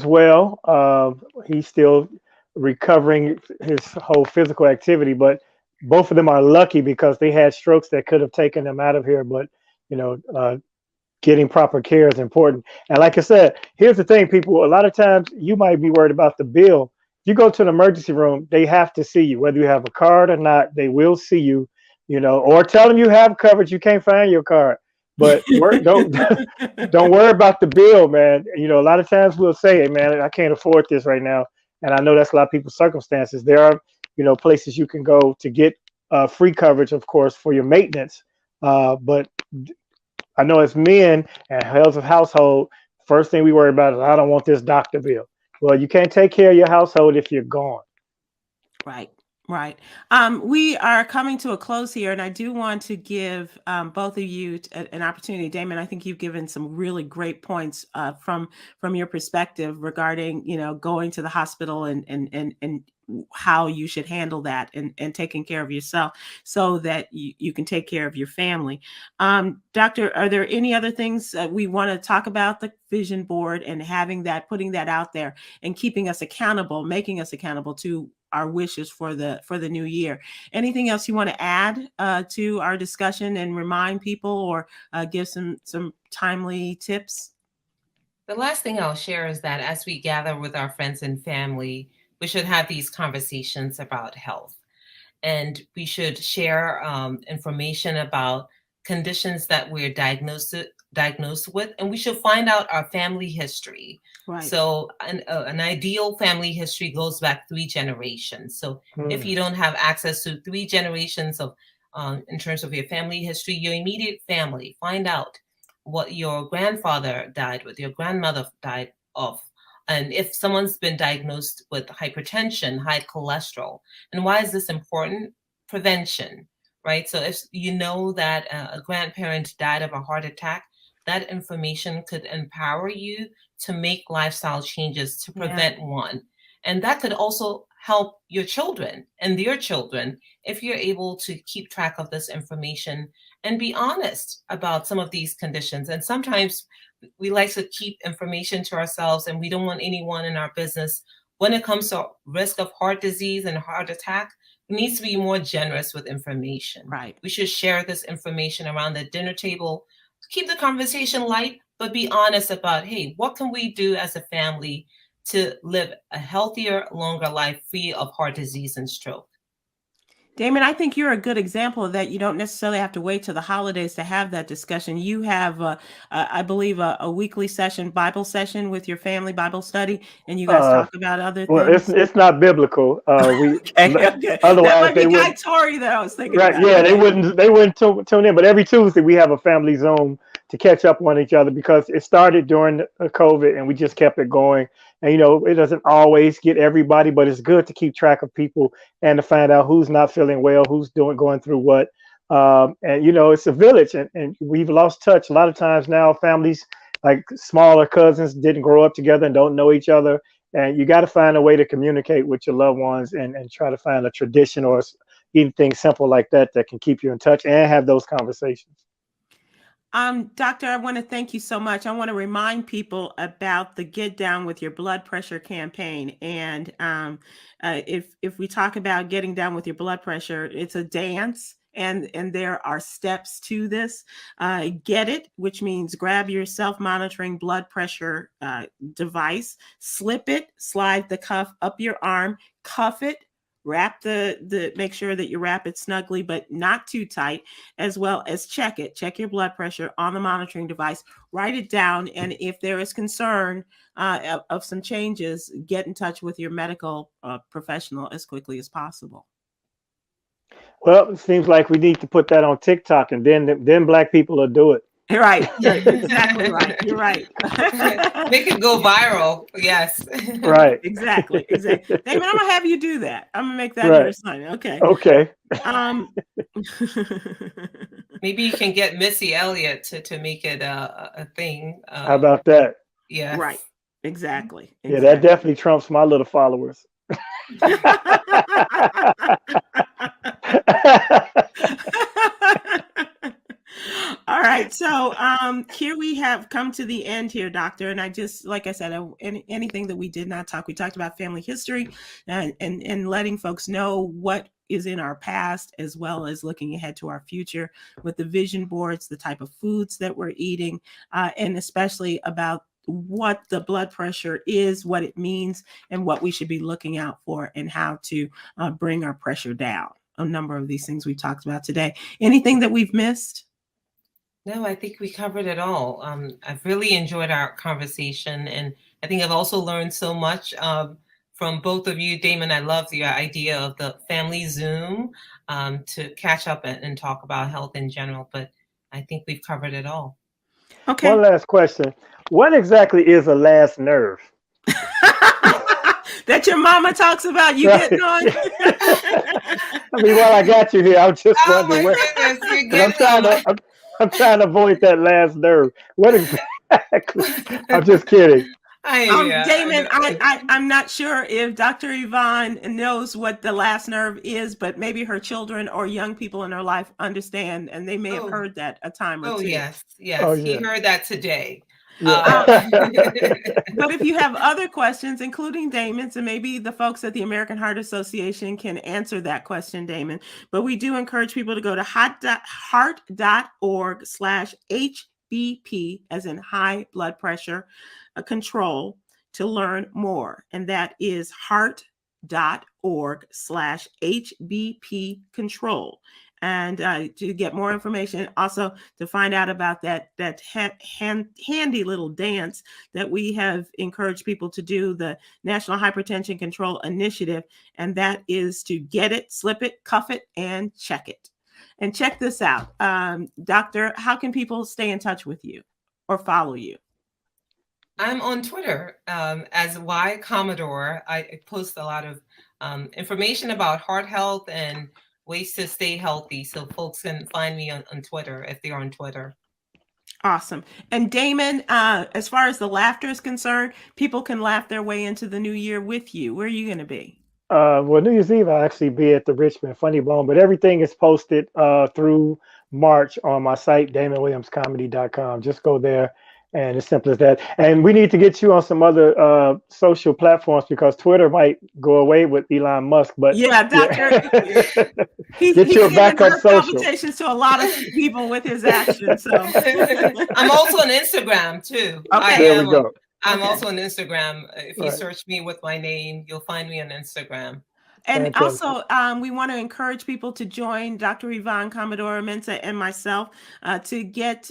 well. He's still recovering his whole physical activity, but both of them are lucky because they had strokes that could have taken them out of here. But getting proper care is important. And like I said, here's the thing, people, a lot of times you might be worried about the bill. If you go to an emergency room, they have to see you, whether you have a card or not, they will see you, or tell them you have coverage. You can't find your card, but don't worry about the bill, man. A lot of times we'll say, "Hey, man, I can't afford this right now." And I know that's a lot of people's circumstances. There are, places you can go to get free coverage, of course, for your maintenance. But I know as men and heads of household, first thing we worry about is I don't want this doctor bill. Well, you can't take care of your household if you're gone. Right. Right. We are coming to a close here, and I do want to give both of you an opportunity. Damon, I think you've given some really great points from your perspective regarding, going to the hospital and how you should handle that and taking care of yourself so that you can take care of your family. Doctor, are there any other things we want to talk about the vision board and having that, putting that out there and keeping us accountable, making us accountable to our wishes for the new year? Anything else you want to add to our discussion and remind people or give some timely tips? The last thing I'll share is that as we gather with our friends and family, we should have these conversations about health. And we should share information about conditions that we're diagnosed with, and we should find out our family history. Right. So an ideal family history goes back 3 generations. So if you don't have access to 3 generations of in terms of your family history, your immediate family, find out what your grandfather died with, your grandmother died of. And if someone's been diagnosed with hypertension, high cholesterol, and why is this important? Prevention, right? So if you know that a grandparent died of a heart attack, that information could empower you to make lifestyle changes to prevent one. And that could also help your children and their children if you're able to keep track of this information and be honest about some of these conditions. And sometimes we like to keep information to ourselves, and we don't want anyone in our business. When it comes to risk of heart disease and heart attack, we need to be more generous with information. Right. We should share this information around the dinner table, keep the conversation light, but be honest about, hey, what can we do as a family to live a healthier, longer life free of heart disease and stroke? Damon, I think you're a good example of that. You don't necessarily have to wait till the holidays to have that discussion. You have, I believe, a weekly Bible session with your family Bible study, and you guys talk about other Well, things. it's not biblical. Okay. Otherwise That might be they would. Dietary that I was thinking Right? about. Yeah, they wouldn't tune in. But every Tuesday we have a family Zoom to catch up on each other because it started during the COVID and we just kept it going. And it doesn't always get everybody, but it's good to keep track of people and to find out who's not feeling well, who's going through what. And it's a village, and we've lost touch. A lot of times now, families like smaller cousins didn't grow up together and don't know each other. And you got to find a way to communicate with your loved ones and try to find a tradition or anything simple like that can keep you in touch and have those conversations. Doctor, I want to thank you so much. I want to remind people about the Get Down with Your Blood Pressure campaign. And if we talk about getting down with your blood pressure, it's a dance. And there are steps to this. Get it, which means grab your self-monitoring blood pressure device, slip it, slide the cuff up your arm, cuff it, wrap make sure that you wrap it snugly, but not too tight, as well as check your blood pressure on the monitoring device, write it down. And if there is concern of some changes, get in touch with your medical professional as quickly as possible. Well, it seems like we need to put that on TikTok, and then Black people will do it. Right. Exactly right. You're right. Make it go viral. Yes. Right. Exactly. Damon, I'm gonna have you do that. I'm gonna make that Right. your assignment. Okay. Okay. Maybe you can get Missy Elliott to make it a thing. How about that? Yeah. Right. Exactly. Yeah, that definitely trumps my little followers. All right. So here we have come to the end here, Doctor. And I just, like I said, anything that we did not talk, we talked about family history and letting folks know what is in our past, as well as looking ahead to our future with the vision boards, the type of foods that we're eating, and especially about what the blood pressure is, what it means, and what we should be looking out for, and how to bring our pressure down. A number of these things we've talked about today. Anything that we've missed? No, I think we covered it all. I've really enjoyed our conversation, and I think I've also learned so much from both of you. Damon, I love your idea of the family Zoom to catch up and talk about health in general, but I think we've covered it all. Okay. One last question. What exactly is a last nerve? That your mama talks about you Right. getting on? I mean, while I got you here, I'm just Oh wondering my where. goodness, you're 'Cause getting on my... I'm trying to avoid that last nerve. What exactly? I'm just kidding. Damon, I'm not sure if Dr. Yvonne knows what the last nerve is, but maybe her children or young people in her life understand, and they may have heard that a time or two. Yes. Oh, He yeah. heard that today. Yeah. But if you have other questions, including Damon's, and maybe the folks at the American Heart Association can answer that question, Damon. But we do encourage people to go to heart.org/HBP, as in high blood pressure control, to learn more. And that is heart.org/HBP control. And to get more information, also to find out about that handy little dance that we have encouraged people to do, the National Hypertension Control Initiative, and that is to get it, slip it, cuff it, and check it. And check this out, Doctor, how can people stay in touch with you or follow you? I'm on Twitter as Y Commodore. I post a lot of information about heart health and ways to stay healthy, so folks can find me on Twitter if they're on Twitter. Awesome. And Damon, as far as the laughter is concerned, people can laugh their way into the new year with you. Where are you going to be? Well, New Year's Eve, I'll actually be at the Richmond Funny Bone, but everything is posted through March on my site, DamonWilliamsComedy.com. Just go there, and it's simple as that. And we need to get you on some other social platforms because Twitter might go away with Elon Musk. But yeah, Doctor, he's your backup social. Palpitations to a lot of people with his actions. So I'm also on Instagram too. Okay. There we go. I'm also on Instagram. If you search me with my name, you'll find me on Instagram. And also, we want to encourage people to join Dr. Yvonne Commodore-Mensah and myself to get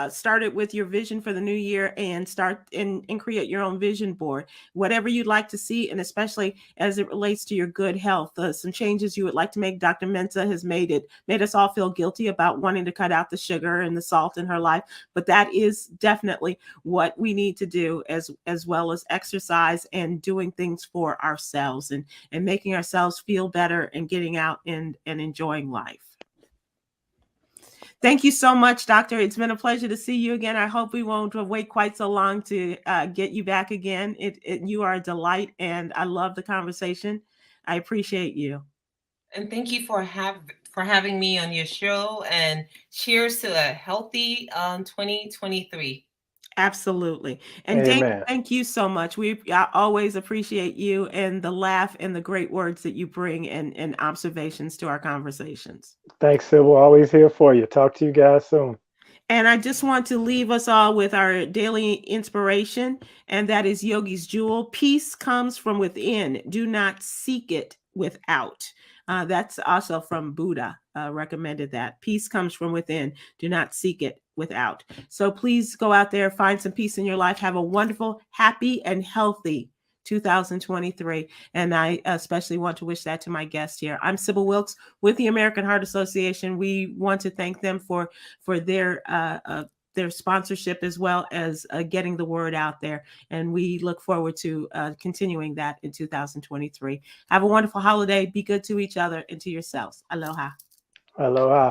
started with your vision for the new year and start and create your own vision board. Whatever you'd like to see, and especially as it relates to your good health, some changes you would like to make. Dr. Mensah has made us all feel guilty about wanting to cut out the sugar and the salt in her life. But that is definitely what we need to do, as well as exercise and doing things for ourselves and making ourselves feel better and getting out and enjoying life. Thank you so much, Doctor. It's been a pleasure to see you again. I hope we won't wait quite so long to get you back again. You are a delight, and I love the conversation. I appreciate you. And thank you for having me on your show, and cheers to a healthy 2023. Absolutely. And Damon, thank you so much. I always appreciate you and the laugh and the great words that you bring and observations to our conversations. Thanks, Sybil. Always here for you. Talk to you guys soon. And I just want to leave us all with our daily inspiration, and that is Yogi's Jewel. Peace comes from within. Do not seek it without. That's also from Buddha, recommended that. Peace comes from within. Do not seek it without. So please go out there, find some peace in your life. Have a wonderful, happy, and healthy 2023. And I especially want to wish that to my guest here. I'm Sybil Wilkes with the American Heart Association. We want to thank them for their sponsorship, as well as getting the word out there. And we look forward to continuing that in 2023. Have a wonderful holiday. Be good to each other and to yourselves. Aloha. Aloha.